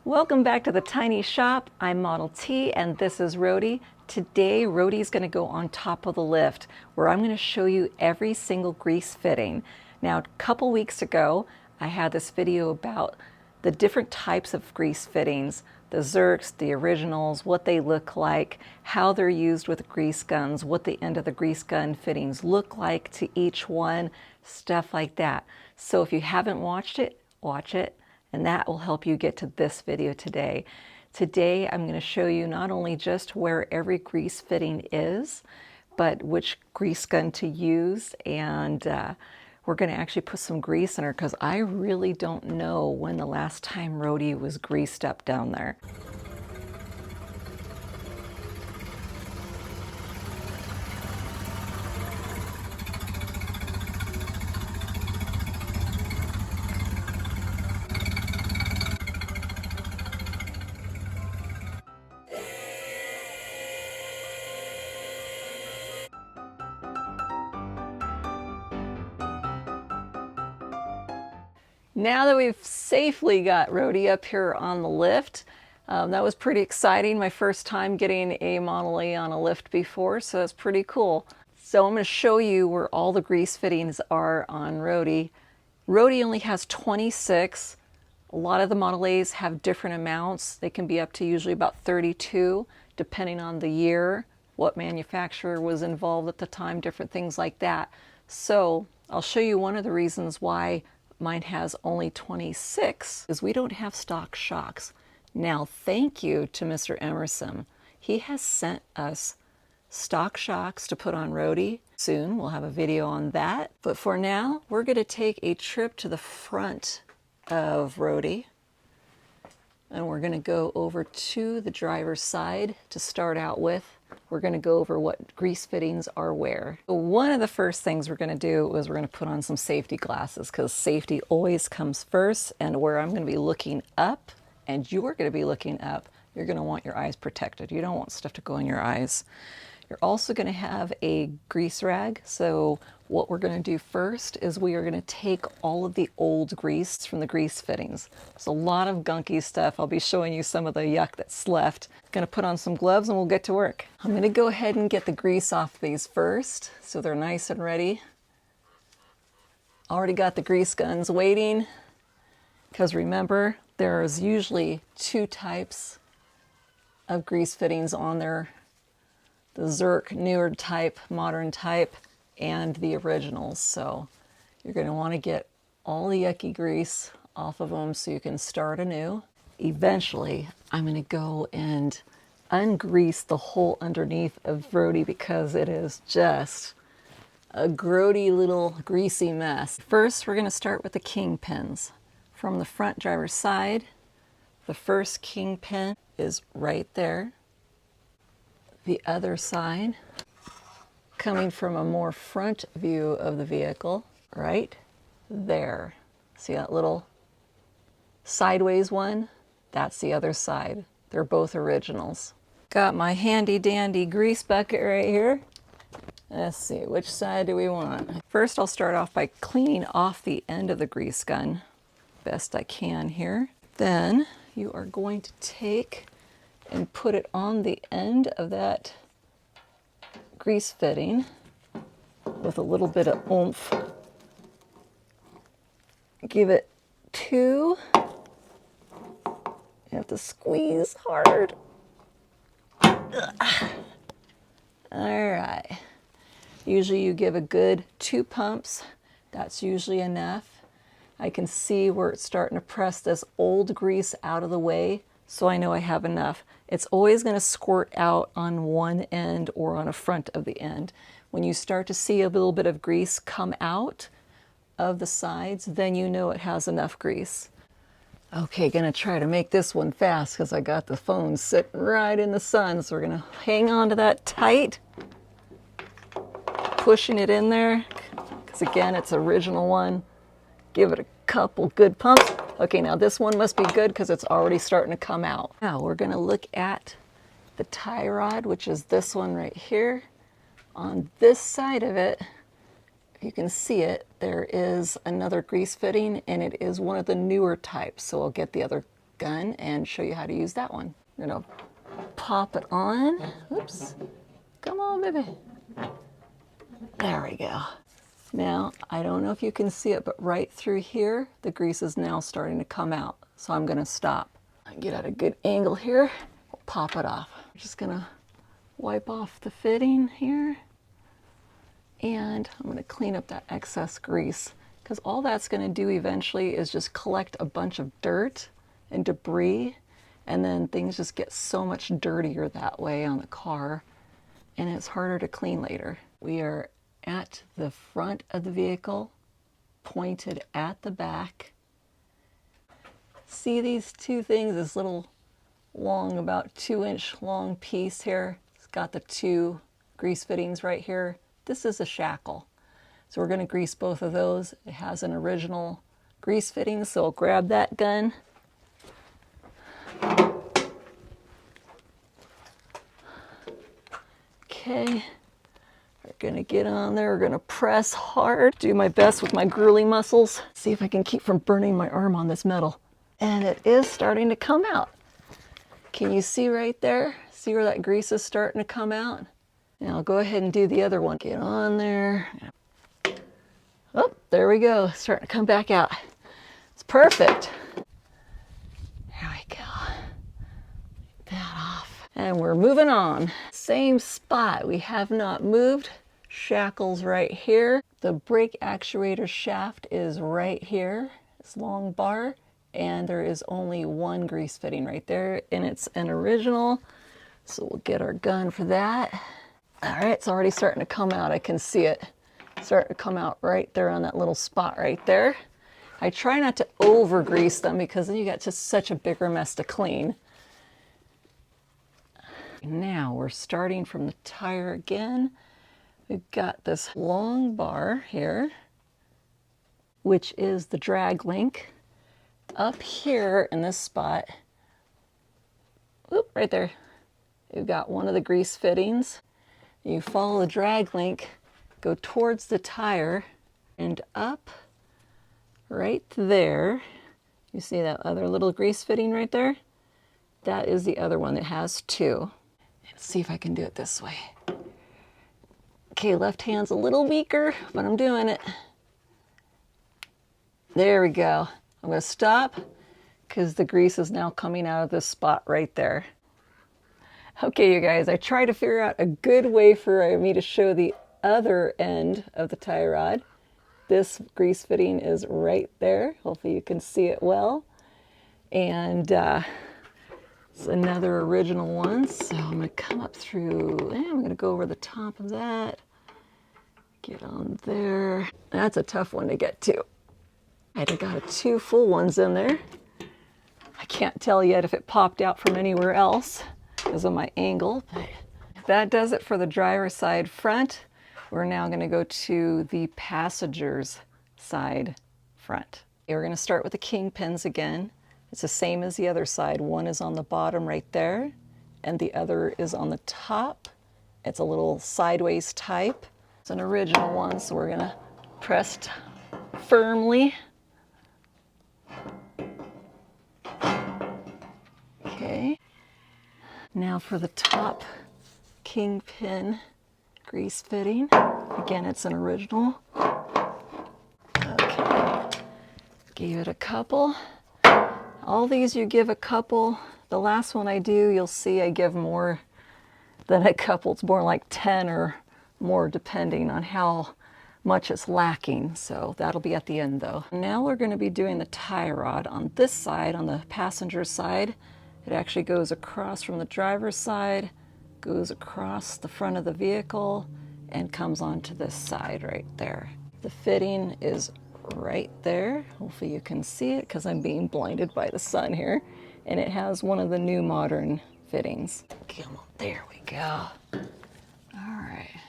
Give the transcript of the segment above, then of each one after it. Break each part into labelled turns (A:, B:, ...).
A: Welcome back to the Tiny Shop. I'm Model T and this is Roadie. Today Roadie's going to go on top of the lift where I'm going to show you every single grease fitting. Now a couple weeks ago I had this video about the different types of grease fittings, the Zerks, the originals, what they look like, how they're used with grease guns, what the end of the grease gun fittings look like to each one, stuff like that. So if you haven't watched it, watch it. And that will help you get to this video today. Today I'm going to show you not only just where every grease fitting is, but which grease gun to use, and we're going to actually put some grease in her because I really don't know when the last time Roadie was greased up down there. Now that we've safely got Roadie up here on the lift, that was pretty exciting. My first time getting a Model A on a lift before, so it's pretty cool. So I'm going to show you where all the grease fittings are on Roadie. Roadie only has 26. A lot of the Model A's have different amounts. They can be up to usually about 32, depending on the year, what manufacturer was involved at the time, different things like that. So I'll show you one of the reasons why mine has only 26 is we don't have stock shocks. Now, thank you to Mr. Emerson. He has sent us stock shocks to put on Roadie. Soon we'll have a video on that. But for now, we're going to take a trip to the front of Roadie. And we're going to go over to the driver's side to start out with. We're going to go over what grease fittings are where. So one of the first things we're going to do is we're going to put on some safety glasses because safety always comes first, and where I'm going to be looking up and you're going to be looking up, you're going to want your eyes protected. You don't want stuff to go in your eyes. You're also going to have a grease rag. So what we're going to do first is we are going to take all of the old grease from the grease fittings. There's a lot of gunky stuff. I'll be showing you some of the yuck that's left. Going to put on some gloves and we'll get to work. I'm going to go ahead and get the grease off these first so they're nice and ready. Already got the grease guns waiting because remember, there's usually two types of grease fittings on there. The Zerk newer type, modern type, and the originals. So you're going to want to get all the yucky grease off of them so you can start anew. Eventually, I'm going to go and ungrease the whole underneath of Roadie because it is just a grody little greasy mess. First, we're going to start with the kingpins. From the front driver's side, the first kingpin is right there. The other side, coming from a more front view of the vehicle, right there. See that little sideways one? That's the other side. They're both originals. Got my handy dandy grease bucket right here. Let's see, which side do we want? First, I'll start off by cleaning off the end of the grease gun, best I can here. Then you are going to take and put it on the end of that grease fitting with a little bit of oomph. Give it two. You have to squeeze hard. Ugh. All right. Usually you give a good 2 pumps. That's usually enough. I can see where it's starting to press this old grease out of the way, so I know I have enough. It's always going to squirt out on one end or on a front of the end. When you start to see a little bit of grease come out of the sides, then you know it has enough grease. Okay, gonna try to make this one fast because I got the phone sitting right in the sun, so we're gonna hang on to that tight, pushing it in there, because again, it's original one. Give it a couple good pumps. Okay, now this one must be good because it's already starting to come out. Now we're going to look at the tie rod, which is this one right here. On this side of it, if you can see it, there is another grease fitting, and it is one of the newer types. So I'll get the other gun and show you how to use that one. I'm gonna pop it on. Oops. Come on, baby. There we go. Now, I don't know if you can see it, but right through here, the grease is now starting to come out. So I'm gonna stop. Get at a good angle here. We'll pop it off. I'm just gonna wipe off the fitting here. And I'm gonna clean up that excess grease, because all that's gonna do eventually is just collect a bunch of dirt and debris, and then things just get so much dirtier that way on the car, and it's harder to clean later. We are at the front of the vehicle, pointed at the back. See these two things, this little long, about 2-inch long piece here? It's got the two grease fittings right here. This is a shackle. So we're going to grease both of those. It has an original grease fitting, so I'll grab that gun. Okay, we're going to get on there. We're going to press hard. Do my best with my girly muscles. See if I can keep from burning my arm on this metal. And it is starting to come out. Can you see right there? See where that grease is starting to come out? Now I'll go ahead and do the other one. Get on there. Oh, there we go. Starting to come back out. It's perfect. There we go. Get that off. And we're moving on. Same spot. We have not moved. Shackles right here. The brake actuator shaft is right here. This long bar. And there is only one grease fitting right there. And it's an original. So we'll get our gun for that. All right, it's already starting to come out. I can see it starting to come out right there on that little spot right there. I try not to over grease them because then you got just such a bigger mess to clean. Now we're starting from the tire again. We've got this long bar here, which is the drag link. Up here in this spot, whoop, right there, you've got one of the grease fittings. You follow the drag link, go towards the tire, and up right there. You see that other little grease fitting right there? That is the other one that has two. Let's see if I can do it this way. Okay, left hand's a little weaker, but I'm doing it. There we go. I'm going to stop because the grease is now coming out of this spot right there. Okay, you guys, I tried to figure out a good way for me to show the other end of the tie rod. This grease fitting is right there. Hopefully you can see it well. And it's another original one. So I'm going to come up through, and I'm going to go over the top of that. Get on there. That's a tough one to get to. I got two full ones in there. I can't tell yet if it popped out from anywhere else because of my angle. But that does it for the driver's side front. We're now going to go to the passenger's side front. Okay, we're going to start with the kingpins again. It's the same as the other side. One is on the bottom right there, and the other is on the top. It's a little sideways type. It's an original one, so we're going to press firmly. Okay. Now for the top kingpin grease fitting. Again, it's an original. Okay. Gave it a couple. All these you give a couple. The last one I do, you'll see I give more than a couple. It's more like 10 or more depending on how much it's lacking. So that'll be at the end though. Now we're going to be doing the tie rod on this side, on the passenger side. It actually goes across from the driver's side, goes across the front of the vehicle, and comes onto this side right there. The fitting is right there. Hopefully you can see it because I'm being blinded by the sun here. And it has one of the new modern fittings. Come on, there we go. All right.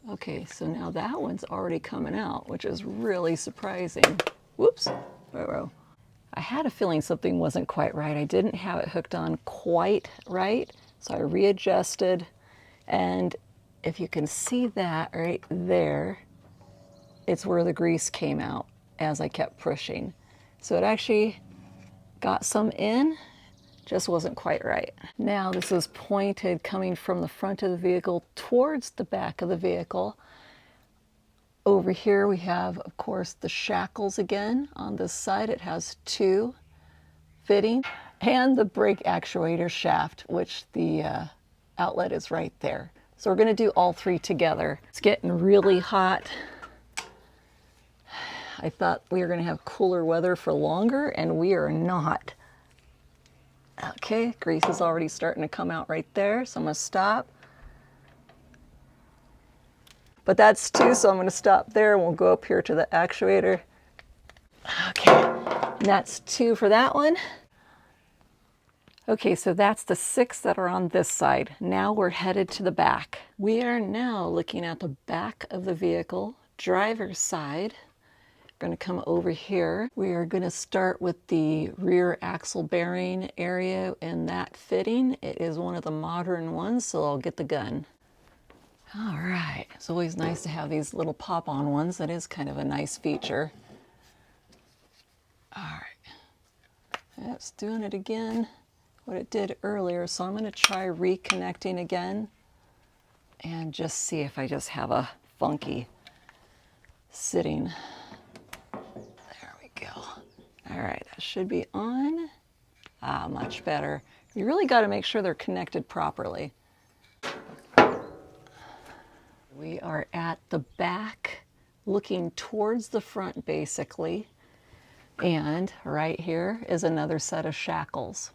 A: Okay, so now that one's already coming out, which is really surprising. Whoops. Whoa. I had a feeling something wasn't quite right. I didn't have it hooked on quite right, so I readjusted. And if you can see that right there, it's where the grease came out as I kept pushing. So it actually got some in, just wasn't quite right. Now this is pointed coming from the front of the vehicle towards the back of the vehicle. Over here we have, of course, the shackles again. On this side it has 2 fitting, and the brake actuator shaft, which the outlet is right there. So we're going to do all 3 together. It's getting really hot. I thought we were going to have cooler weather for longer, and we are not. Okay, grease is already starting to come out right there, so I'm going to stop. But that's 2, so I'm going to stop there and we'll go up here to the actuator. Okay, and that's 2 for that one. Okay, so that's the 6 that are on this side. Now we're headed to the back. We are now looking at the back of the vehicle, driver's side. We're going to come over here. We are going to start with the rear axle bearing area and that fitting. It is one of the modern ones, so I'll get the gun. All right, it's always nice to have these little pop-on ones. That is kind of a nice feature. All right, it's doing it again, what it did earlier. So I'm going to try reconnecting again and just see if I just have a funky sitting. There we go. All right, that should be on. Ah, much better. You really got to make sure they're connected properly. We are at the back, looking towards the front basically, and right here is another set of shackles.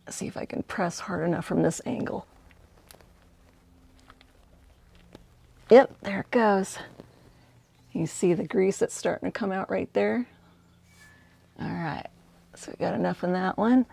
A: Let's see if I can press hard enough from this angle. Yep, there it goes. You see the grease that's starting to come out right there? All right, so we got enough in that one.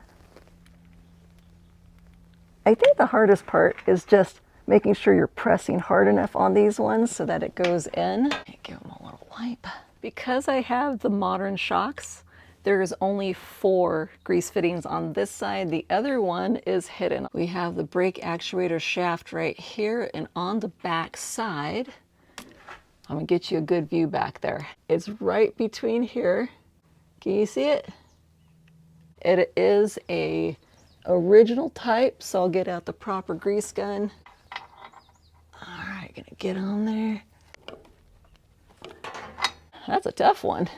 A: I think the hardest part is just making sure you're pressing hard enough on these ones so that it goes in. Give them a little wipe. Because I have the modern shocks, there's only 4 grease fittings on this side. The other one is hidden. We have the brake actuator shaft right here, and on the back side, I'm gonna get you a good view back there. It's right between here. Can you see it? It is a original type, so I'll get out the proper grease gun. All right, gonna get on there. That's a tough one.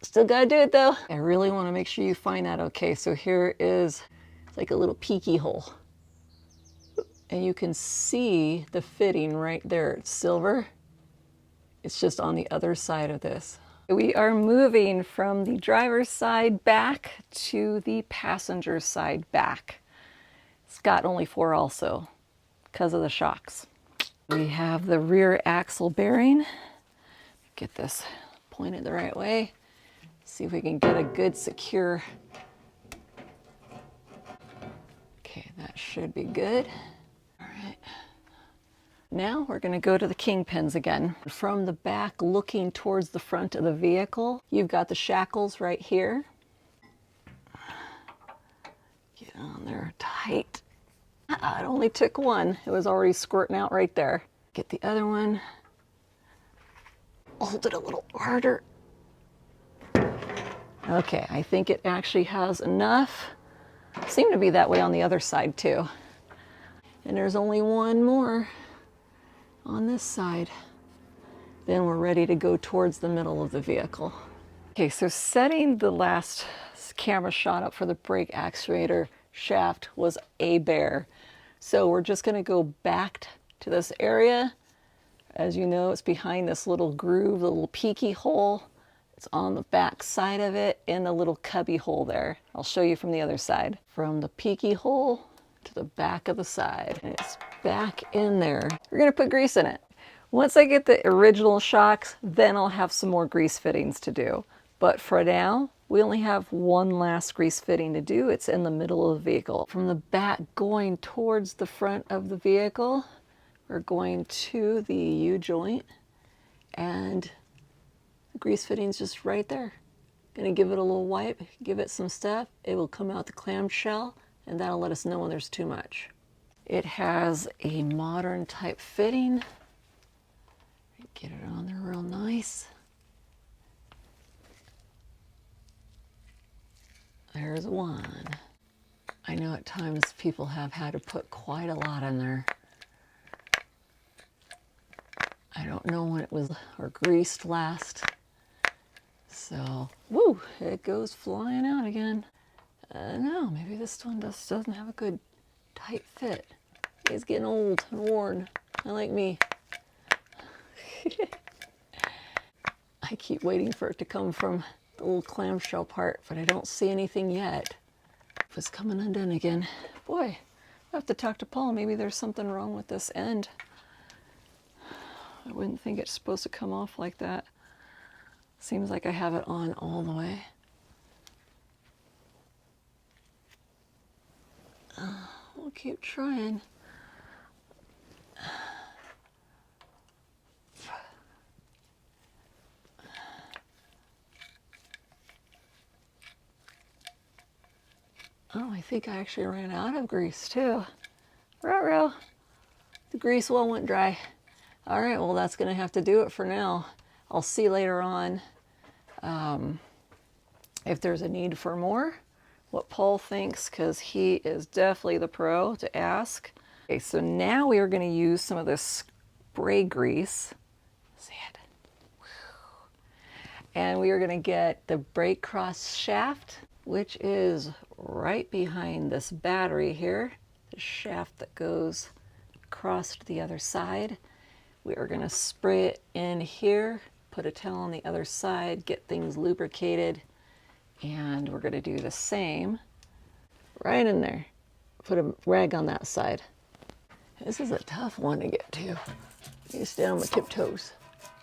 A: Still gotta do it though. I really wanna make sure you find that okay. So here is, it's like a little peeky hole. And you can see the fitting right there. It's silver. It's just on the other side of this. We are moving from the driver's side back to the passenger side back. It's got only 4 also, because of the shocks. We have the rear axle bearing. Get this pointed the right way. See if we can get a good secure. Okay, that should be good. All right. Now we're going to go to the kingpins again. From the back looking towards the front of the vehicle, you've got the shackles right here. Get on there tight. It only took one. It was already squirting out right there. Get the other one. Hold it a little harder. Okay, I think it actually has enough. Seemed to be that way on the other side too. And there's only one more on this side. Then we're ready to go towards the middle of the vehicle. Okay, so setting the last camera shot up for the brake actuator shaft was a bear. So we're just gonna go back to this area. As you know, it's behind this little groove, the little peeky hole. It's on the back side of it in the little cubby hole there. I'll show you from the other side. From the peeky hole to the back of the side. And it's back in there. We're gonna put grease in it. Once I get the original shocks, then I'll have some more grease fittings to do. But for now, we only have one last grease fitting to do. It's in the middle of the vehicle. From the back going towards the front of the vehicle, we're going to the U-joint, and the grease fitting's just right there. Gonna give it a little wipe, give it some stuff. It will come out the clamshell, and that'll let us know when there's too much. It has a modern type fitting. Get it on there real nice. There's one. I know at times people have had to put quite a lot in there. I don't know when it was or greased last. So, woo, it goes flying out again. No, maybe this one doesn't have a good tight fit. It's getting old and worn, unlike me. I keep waiting for it to come from the little clamshell part, but I don't see anything yet. It's coming undone again. Boy, I have to talk to Paul. Maybe there's something wrong with this end. I wouldn't think it's supposed to come off like that. Seems like I have it on all the way. We'll keep trying. Oh, I think I actually ran out of grease too. Ruh-roh. The grease well went dry. All right, well, that's going to have to do it for now. I'll see later on if there's a need for more, what Paul thinks, because he is definitely the pro to ask. Okay, so now we are going to use some of this spray grease. See it? And we are going to get the brake cross shaft, which is right behind this battery here, the shaft that goes across to the other side. We are going to spray it in here, put a towel on the other side, get things lubricated, and we're going to do the same right in there. Put a rag on that side. This is a tough one to get to. You stay on my tiptoes.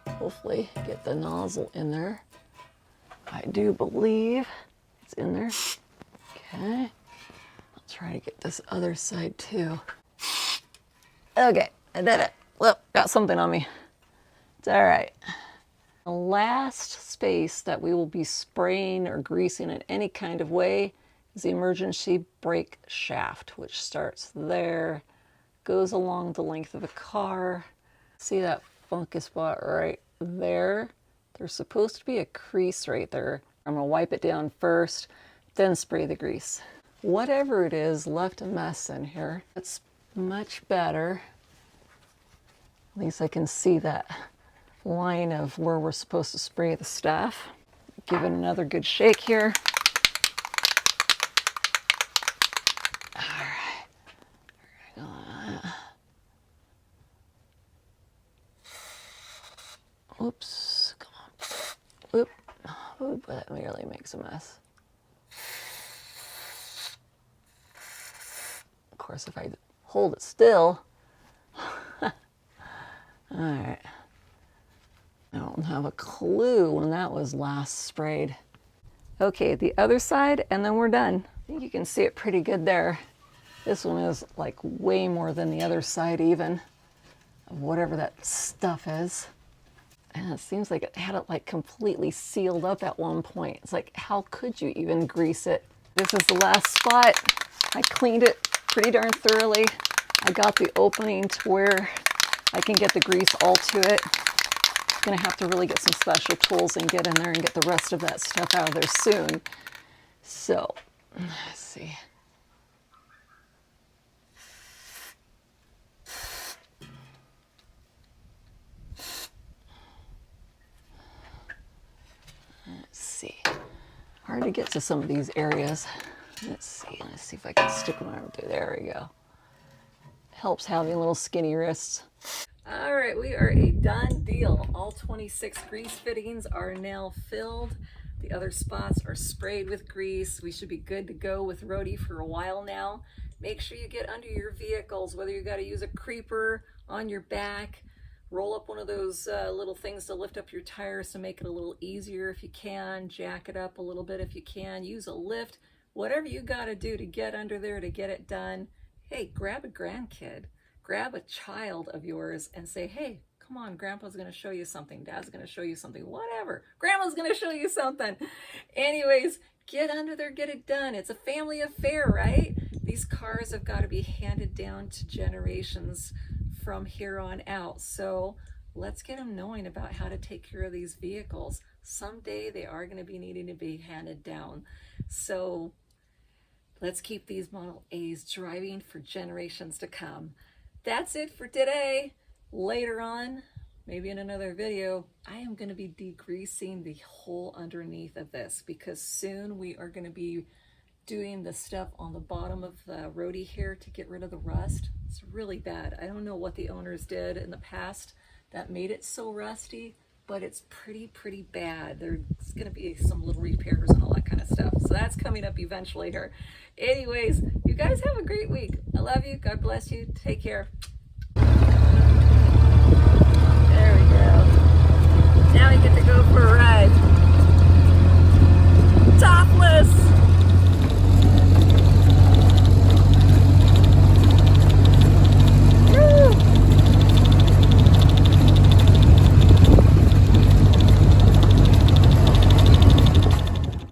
A: Hopefully get the nozzle in there. I do believe it's in there. Okay. I'll try to get this other side too. Okay, I did it. Well, got something on me. It's all right. The last space that we will be spraying or greasing in any kind of way is the emergency brake shaft, which starts there, goes along the length of the car. See that funky spot right there? There's supposed to be a crease right there. I'm gonna wipe it down first, then spray the grease. Whatever it is left a mess in here. That's much better. At least I can see that line of where we're supposed to spray the stuff. Give it another good shake here. All right. Oops, come on. Oop. Oop, that really makes a mess. Of course, if I hold it still. All right. I don't have a clue when that was last sprayed. Okay, the other side, and then we're done. I think you can see it pretty good there. This one is like way more than the other side even, of whatever that stuff is. And it seems like it had it like completely sealed up at one point. It's like, how could you even grease it? This is the last spot. I cleaned it pretty darn thoroughly. I got the opening to where I can get the grease all to it. I'm gonna have to really get some special tools and get in there and get the rest of that stuff out of there soon. So, let's see. Let's see. Hard to get to some of these areas. Let's see if I can stick my arm through. There we go. Helps having little skinny wrists. All right, we are a done deal. All 26 grease fittings are now filled. The other spots are sprayed with grease. We should be good to go with Roadie for a while now. Make sure you get under your vehicles, whether you got to use a creeper on your back, roll up one of those little things to lift up your tires to make it a little easier if you can, jack it up a little bit if you can, use a lift, whatever you got to do to get under there to get it done. Hey, grab a grandkid, grab a child of yours and say, hey, come on, Grandpa's going to show you something, Dad's going to show you something, whatever. Grandma's going to show you something. Anyways, get under there, get it done. It's a family affair, right? These cars have got to be handed down to generations from here on out. So let's get them knowing about how to take care of these vehicles. Someday they are going to be needing to be handed down. So Let's keep these Model A's driving for generations to come. That's it for today. Later on, maybe in another video, I am going to be degreasing the hole underneath of this, because soon we are going to be doing the stuff on the bottom of the Roadie here to get rid of the rust. It's really bad. I don't know what the owners did in the past that made it so rusty, but it's pretty bad. There's going to be some little repairs and all that kind of stuff. So that's coming up eventually here. Anyways, you guys have a great week. I love you. God bless you. Take care. There we go. Now we get to go for a ride.